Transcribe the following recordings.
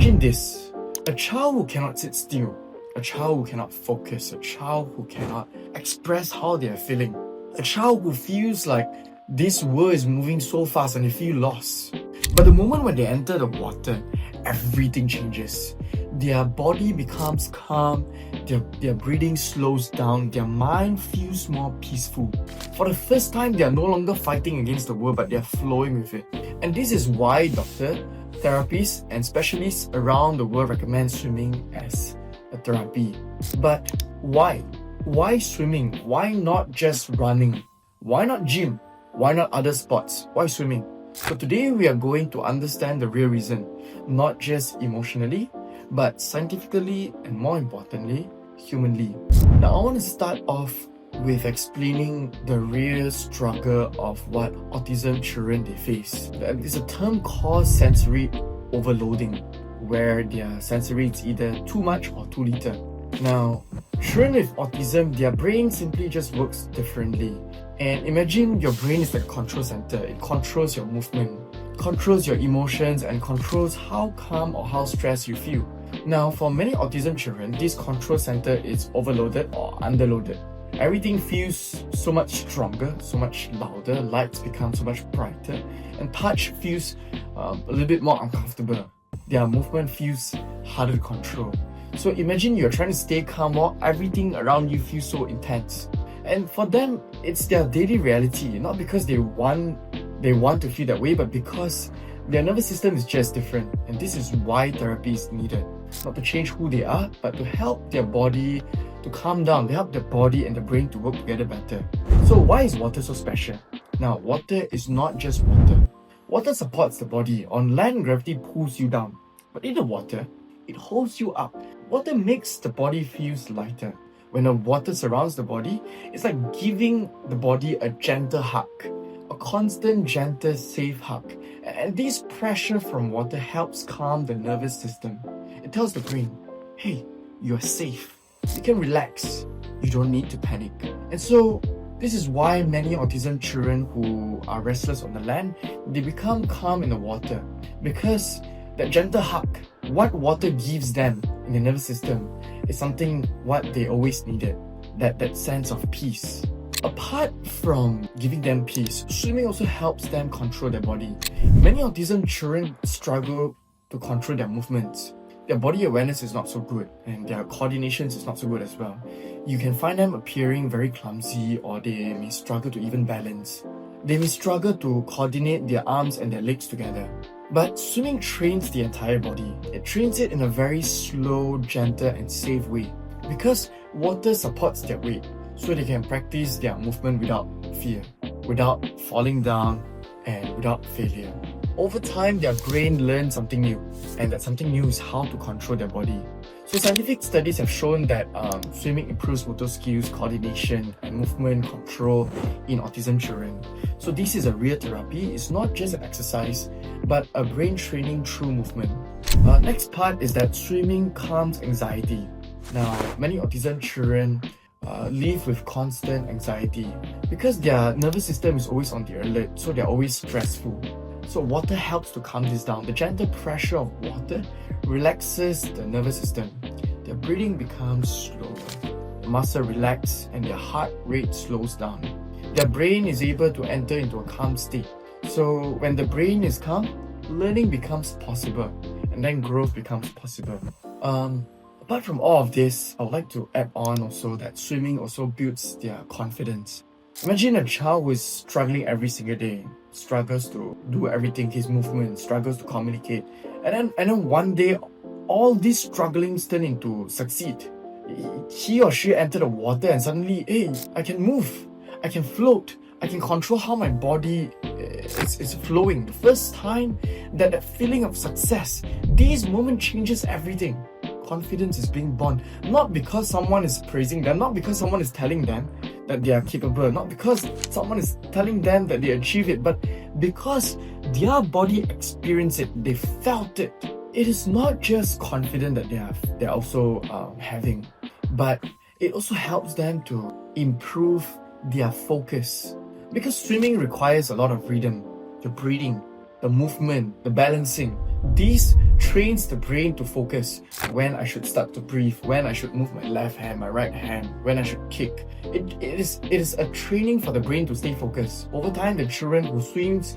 Imagine this, a child who cannot sit still, a child who cannot focus, a child who cannot express how they are feeling, a child who feels like this world is moving so fast and they feel lost. But the moment when they enter the water, everything changes. Their body becomes calm, their breathing slows down, their mind feels more peaceful. For the first time, they are no longer fighting against the world, but they are flowing with it. And this is why doctors, therapists, and specialists around the world recommend swimming as a therapy. But why? Why swimming? Why not just running? Why not gym? Why not other sports? Why swimming? So today we are going to understand the real reason, not just emotionally, but scientifically and more importantly, humanly. Now I want to start off with explaining the real struggle of what autism children they face. It's a term called sensory overloading, where their sensory is either too much or too little. Now, children with autism, their brain simply just works differently. And imagine your brain is like a control center. It controls your movement, controls your emotions, and controls how calm or how stressed you feel. Now, for many autism children, this control center is overloaded or underloaded. Everything feels so much stronger, so much louder, lights become so much brighter, and touch feels a little bit more uncomfortable. Their movement feels harder to control. So imagine you're trying to stay calm while everything around you feels so intense. And for them, it's their daily reality, not because they want to feel that way, but because their nervous system is just different. And this is why therapy is needed. Not to change who they are, but to help their body to calm down, to help their body and the brain to work together better. So why is water so special? Now, water is not just water. Water supports the body. On land, gravity pulls you down. But in the water, it holds you up. Water makes the body feel lighter. When the water surrounds the body, it's like giving the body a gentle hug, a constant, gentle, safe hug. And this pressure from water helps calm the nervous system. It tells the brain, hey, you're safe. You can relax. You don't need to panic. And so, this is why many autism children who are restless on the land, they become calm in the water. Because that gentle hug, what water gives them in the nervous system, is something what they always needed, that sense of peace. Apart from giving them peace, swimming also helps them control their body. Many autism children struggle to control their movements. Their body awareness is not so good, and their coordination is not so good as well. You can find them appearing very clumsy, or they may struggle to even balance. They may struggle to coordinate their arms and their legs together. But swimming trains the entire body. It trains it in a very slow, gentle, and safe way. Because water supports their weight, so they can practice their movement without fear, without falling down, and without failure. Over time, their brain learns something new, and that something new is how to control their body. So scientific studies have shown that swimming improves motor skills, coordination, and movement control in autism children. So this is a real therapy. It's not just an exercise, but a brain training through movement. Next part is that swimming calms anxiety. Now, many autism children live with constant anxiety because their nervous system is always on the alert, so they're always stressful. So water helps to calm this down. The gentle pressure of water relaxes the nervous system. Their breathing becomes slower. The muscle relaxes and their heart rate slows down. Their brain is able to enter into a calm state. So when the brain is calm, learning becomes possible, and then growth becomes possible. Apart from all of this, I would like to add on also that swimming also builds their confidence. Imagine a child who is struggling every single day, struggles to do everything, his movement, struggles to communicate, and then one day, all these strugglings turn into succeed. He or she enter the water and suddenly, hey, I can move, I can float, I can control how my body is flowing. The first time that feeling of success, this moment changes everything. Confidence is being born, not because someone is praising them, not because someone is telling them that they are capable, not because someone is telling them that they achieve it, but because their body experienced it, they felt it. It is not just confidence that they're also having, but it also helps them to improve their focus. Because swimming requires a lot of rhythm, the breathing, the movement, the balancing, This trains the brain to focus when I should start to breathe, when I should move my left hand, my right hand, when I should kick. It is a training for the brain to stay focused. Over time, the children who swims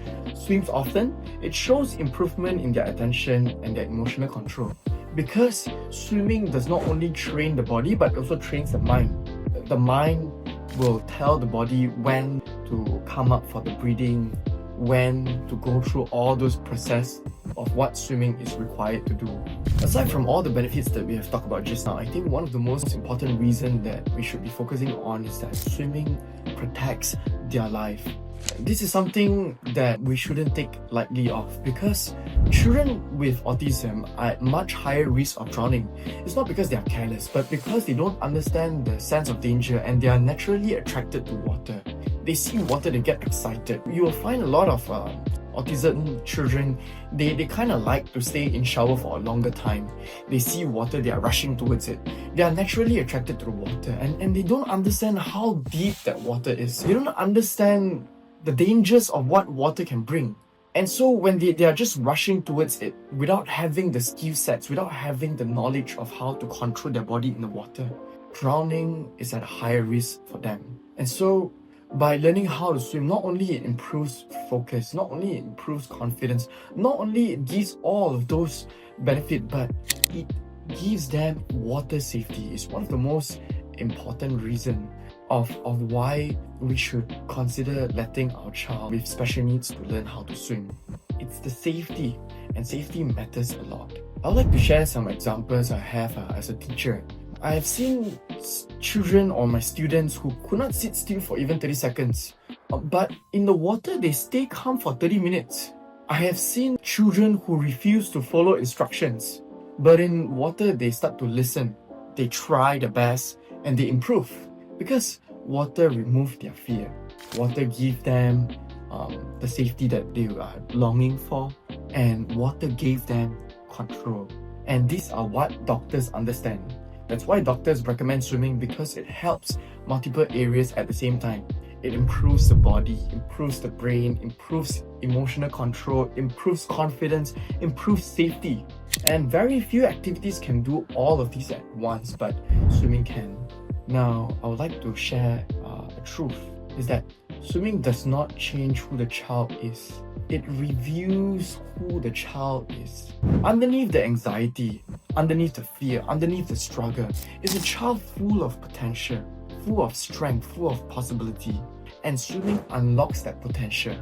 often, it shows improvement in their attention and their emotional control. Because swimming does not only train the body but also trains the mind. The mind will tell the body when to come up for the breathing, when to go through all those process of what swimming is required to do. Aside from all the benefits that we have talked about just now, I think one of the most important reasons that we should be focusing on is that swimming protects their life. This is something that we shouldn't take lightly of, because children with autism are at much higher risk of drowning. It's not because they are careless, but because they don't understand the sense of danger and they are naturally attracted to water. They see water, they get excited. You will find a lot of autism children, they kind of like to stay in shower for a longer time. They see water, they are rushing towards it. They are naturally attracted to the water, and they don't understand how deep that water is. They don't understand the dangers of what water can bring. And so when they are just rushing towards it without having the skill sets, without having the knowledge of how to control their body in the water, drowning is at a higher risk for them. And so by learning how to swim, not only it improves focus, not only it improves confidence, not only it gives all of those benefits, but it gives them water safety. It's one of the most important reasons of why we should consider letting our child with special needs to learn how to swim. It's the safety, and safety matters a lot. I would like to share some examples I have as a teacher. I have seen children or my students who could not sit still for even 30 seconds. But in the water, they stay calm for 30 minutes. I have seen children who refuse to follow instructions. But in water, they start to listen. They try their best and they improve. Because water removes their fear. Water gives them the safety that they are longing for. And water gave them control. And these are what doctors understand. That's why doctors recommend swimming, because it helps multiple areas at the same time. It improves the body, improves the brain, improves emotional control, improves confidence, improves safety. And very few activities can do all of these at once, but swimming can. Now, I would like to share a truth, is that swimming does not change who the child is. It reveals who the child is. Underneath the anxiety, underneath the fear, underneath the struggle, is a child full of potential, full of strength, full of possibility. And swimming unlocks that potential.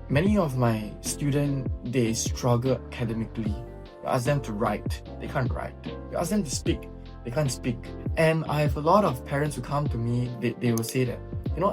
Many of my students, they struggle academically. You ask them to write, they can't write. You ask them to speak, they can't speak. And I have a lot of parents who come to me, they will say that,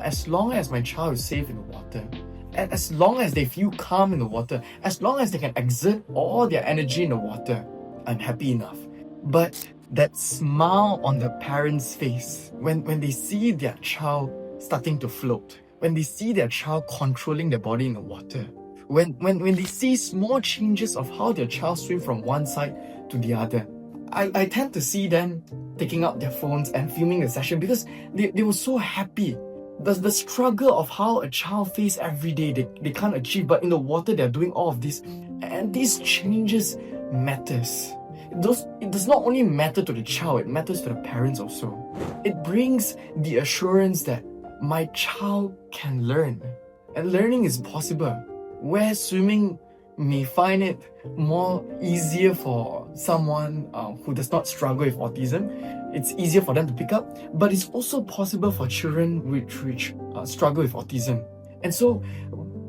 as long as my child is safe in the water, and as long as they feel calm in the water, as long as they can exert all their energy in the water, I'm happy enough. But that smile on the parent's face, when they see their child starting to float, when they see their child controlling their body in the water, when they see small changes of how their child swims from one side to the other, I tend to see them taking out their phones and filming the session, because they were so happy. The struggle of how a child faces every day, they can't achieve, but in the water they're doing all of this. And these changes matters. It does not only matter to the child, it matters to the parents also. It brings the assurance that my child can learn. And learning is possible. Where swimming may find it more easier for someone who does not struggle with autism, it's easier for them to pick up, but it's also possible for children which struggle with autism. And so,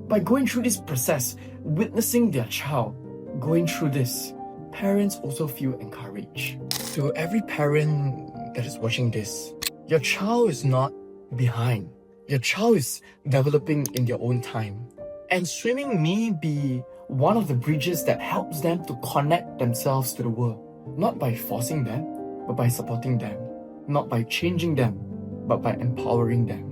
by going through this process, witnessing their child going through this, parents also feel encouraged. To every parent that is watching this, your child is not behind. Your child is developing in their own time. And swimming may be one of the bridges that helps them to connect themselves to the world. Not by forcing them, but by supporting them. Not by changing them, but by empowering them.